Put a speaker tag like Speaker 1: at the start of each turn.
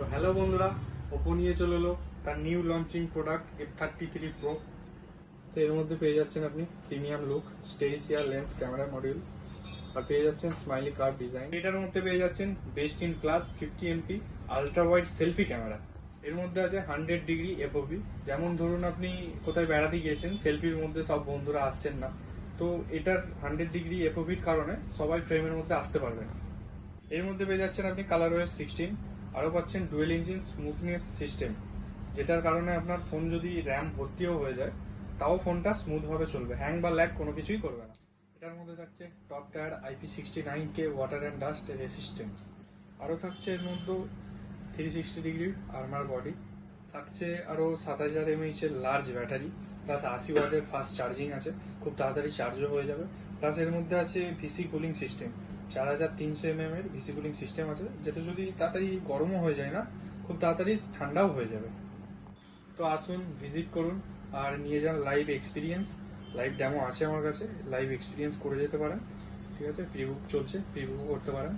Speaker 1: তো হ্যালো বন্ধুরা, ওপো নিয়ে চলে এলো তার new launching product F33 Pro। তো এর মধ্যে পেয়ে যাচ্ছেন আপনি প্রিমিয়াম লুক স্টেরিসিয়া লেন্স ক্যামেরা মডিউল, আর পেয়ে যাচ্ছেন স্মাইলি কার্ভ ডিজাইন। এটার মধ্যে পেয়ে যাচ্ছেন best in class 50 MP ultra wide selfie camera. এর মধ্যে আছে 100° FOV। যেমন ধরুন আপনি কোথায় বেড়াতে গিয়েছেন, সেলফির মধ্যে সব বন্ধুরা আসছেন না, তো এটার 100° FOV-র কারণে সবাই ফ্রেমের মধ্যে আসতে পারবে না। এর মধ্যে পেয়ে যাচ্ছেন আপনি কালারওয়েজ 16, আরও পাচ্ছেন ডুয়েল ইঞ্জিন স্মুথনেস সিস্টেম, যেটার কারণে আপনার ফোন যদি র্যাম ভর্তিও হয়ে যায় তাও ফোনটা স্মুথভাবে চলবে, হ্যাং বা ল্যাগ কোনো কিছুই করবে না। এটার মধ্যে থাকছে top tyre IP69K water and dust resistant. আরও থাকছে এর মধ্যে 360° আর্মার বডি, থাকছে আরও 7000 mAh এর লার্জ ব্যাটারি, প্লাস 80 ওয়াটের ফাস্ট চার্জিং আছে, খুব তাড়াতাড়ি চার্জও হয়ে যাবে। প্লাস এর মধ্যে আছে ভিসি কুলিং সিস্টেম, 4300 এর ভিসি কুলিং সিস্টেম আছে, যেটা যদি তাড়াতাড়ি গরমও হয়ে যায় না, খুব তাড়াতাড়ি ঠান্ডাও হয়ে যাবে। তো আসুন ভিজিট করুন আর নিয়ে যান লাইভ এক্সপিরিয়েন্স। লাইভ ডেমো আছে আমার কাছে, লাইভ এক্সপিরিয়েন্স করে যেতে পারেন। ঠিক আছে, প্রি বুক চলছে, প্রি বুক করতে পারেন।